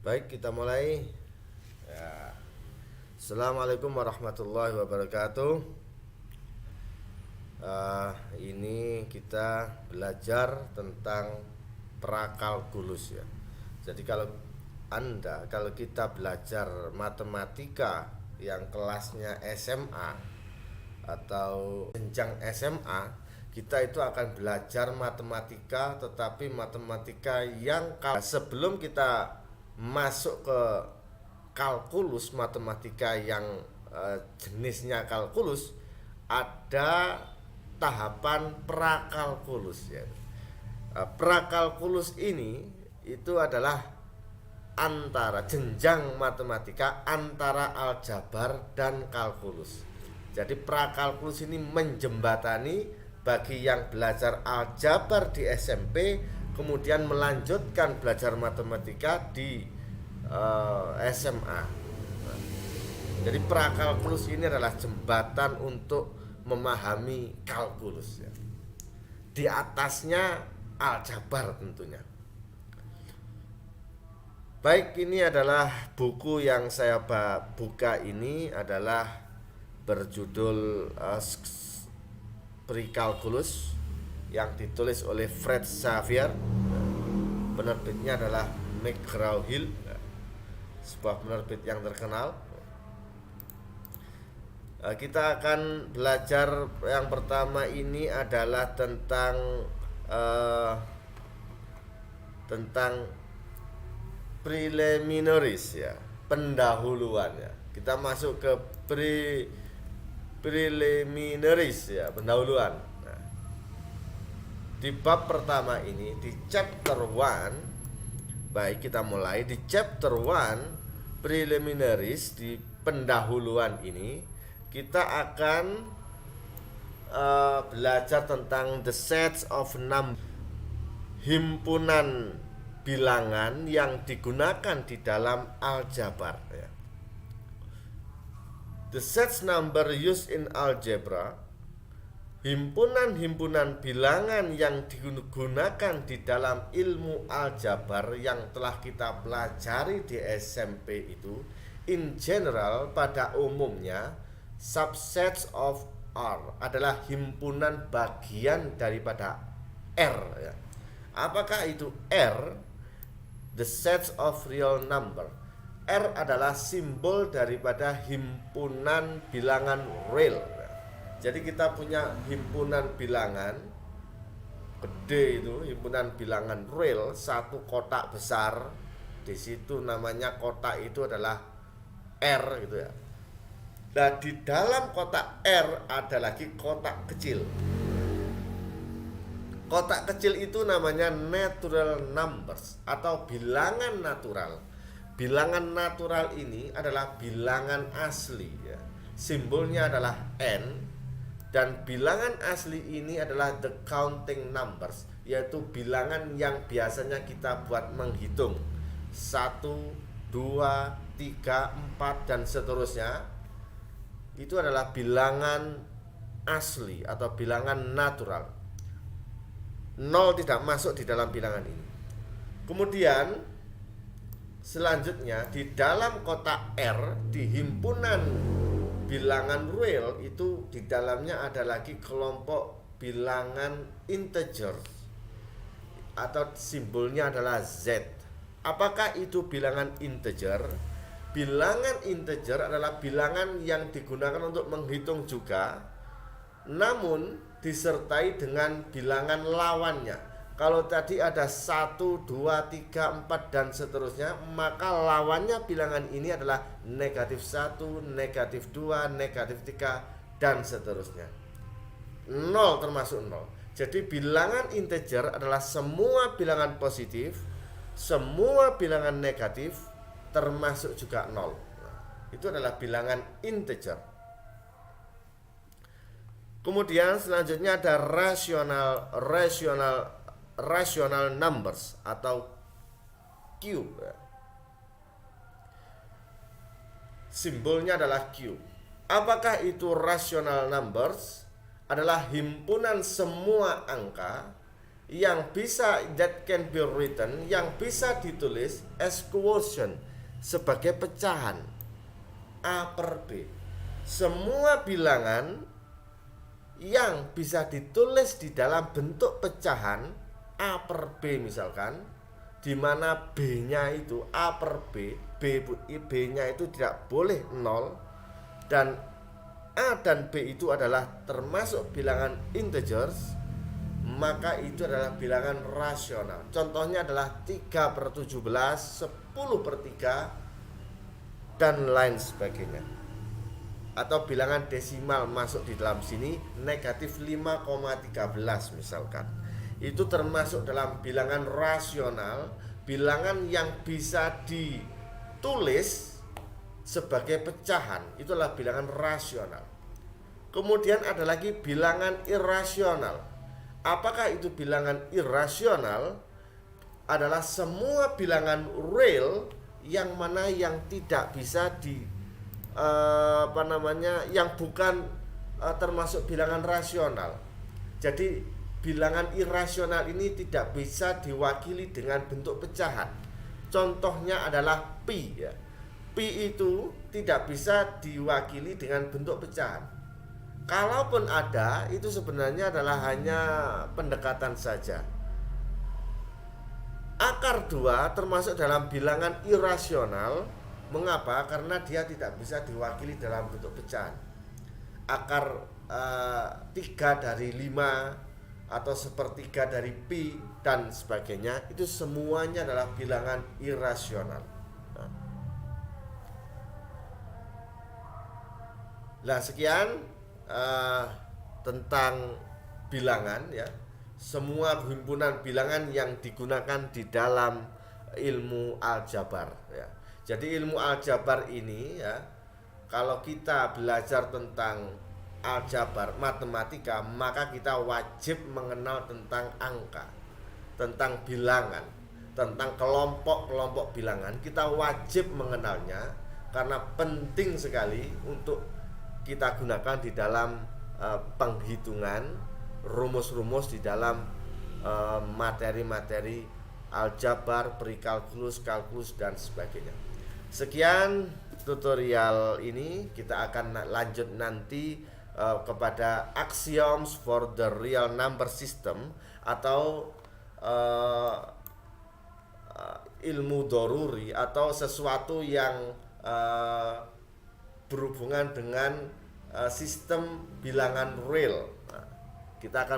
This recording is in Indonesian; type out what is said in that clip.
Baik, kita mulai. Ya. Assalamualaikum warahmatullahi wabarakatuh. Ini kita belajar tentang prakalkulus ya. Jadi kalau kita belajar matematika yang kelasnya SMA atau jenjang SMA, kita itu akan belajar matematika, tetapi matematika yang sebelum kita masuk ke kalkulus, matematika yang jenisnya kalkulus, ada tahapan prakalkulus ya. Prakalkulus ini itu adalah antara jenjang matematika antara aljabar dan kalkulus. Jadi prakalkulus ini menjembatani bagi yang belajar aljabar di SMP kemudian melanjutkan belajar matematika di SMA. Jadi prakalkulus ini adalah jembatan untuk memahami kalkulus ya. Di atasnya aljabar tentunya. Baik, ini adalah buku yang saya buka, ini adalah berjudul Pre-Calculus yang ditulis oleh Fred Xavier. Penerbitnya adalah McGraw-Hill, sebuah penerbit yang terkenal. Kita akan belajar yang pertama ini adalah tentang preliminaries ya, pendahuluan ya. Kita masuk ke preliminaries ya, pendahuluan. Nah, di bab pertama ini, di chapter 1, baik, kita mulai di chapter 1 preliminaries. Di pendahuluan ini kita akan belajar tentang the sets of number, himpunan bilangan yang digunakan di dalam aljabar ya. The sets number used in algebra, himpunan-himpunan bilangan yang digunakan di dalam ilmu aljabar yang telah kita pelajari di SMP itu, in general, pada umumnya, subsets of R adalah himpunan bagian daripada R ya. Apakah itu R? The sets of real number. R adalah simbol daripada himpunan bilangan real. Jadi kita punya himpunan bilangan gede, itu himpunan bilangan real, satu kotak besar. Di situ namanya kotak itu adalah R gitu ya. Nah, di dalam kotak R ada lagi kotak kecil. Kotak kecil itu namanya natural numbers atau bilangan natural. Bilangan natural ini adalah bilangan asli ya. Simbolnya adalah N, dan bilangan asli ini adalah the counting numbers, yaitu bilangan yang biasanya kita buat menghitung 1, 2, 3, 4 dan seterusnya. Itu adalah bilangan asli atau bilangan natural. 0 tidak masuk di dalam bilangan ini. Kemudian selanjutnya di dalam kotak R, di himpunan bilangan real itu, di dalamnya ada lagi kelompok bilangan integer atau simbolnya adalah Z. Apakah itu bilangan integer? Bilangan integer adalah bilangan yang digunakan untuk menghitung juga, namun disertai dengan bilangan lawannya. Kalau tadi ada 1, 2, 3, 4 dan seterusnya, maka lawannya bilangan ini adalah negatif 1, negatif 2, negatif 3 dan seterusnya. 0 termasuk 0. Jadi bilangan integer adalah semua bilangan positif, semua bilangan negatif, termasuk juga 0. Itu adalah bilangan integer. Kemudian selanjutnya ada rational numbers atau Q. Simbolnya adalah Q. Apakah itu rational numbers? Adalah himpunan semua angka yang bisa that can be written, yang bisa ditulis as quotient, sebagai pecahan A per B. Semua bilangan yang bisa ditulis di dalam bentuk pecahan A per B misalkan, di mana B-nya itu A per B-nya itu tidak boleh 0, dan A dan B itu adalah termasuk bilangan integers, maka itu adalah bilangan rasional. Contohnya adalah 3/17, 10/3, dan lain sebagainya. Atau bilangan desimal masuk di dalam sini, negatif 5,13 misalkan. Itu termasuk dalam bilangan rasional, bilangan yang bisa ditulis sebagai pecahan, itulah bilangan rasional. Kemudian ada lagi bilangan irasional. Apakah itu bilangan irasional? Adalah semua bilangan real yang mana yang tidak bisa yang bukan termasuk bilangan rasional. Jadi bilangan irasional ini tidak bisa diwakili dengan bentuk pecahan. Contohnya adalah pi, ya. Pi itu tidak bisa diwakili dengan bentuk pecahan. Kalaupun ada, itu sebenarnya adalah hanya pendekatan saja. Akar 2 termasuk dalam bilangan irasional. Mengapa? Karena dia tidak bisa diwakili dalam bentuk pecahan. Akar 3 dari 5 atau 1/3 dari pi dan sebagainya, itu semuanya adalah bilangan irasional. Nah, sekian tentang bilangan, ya. Semua himpunan bilangan yang digunakan di dalam ilmu aljabar, ya. Jadi ilmu aljabar ini, ya, kalau kita belajar tentang aljabar, matematika, maka kita wajib mengenal tentang angka, tentang bilangan, tentang kelompok-kelompok bilangan. Kita wajib mengenalnya karena penting sekali untuk kita gunakan di dalam penghitungan, rumus-rumus di dalam materi-materi aljabar, prekalkulus, kalkulus, dan sebagainya. Sekian tutorial ini, kita akan lanjut nanti kepada axioms for the real number system, atau ilmu doruri, atau sesuatu yang berhubungan dengan sistem bilangan real. Nah, kita akan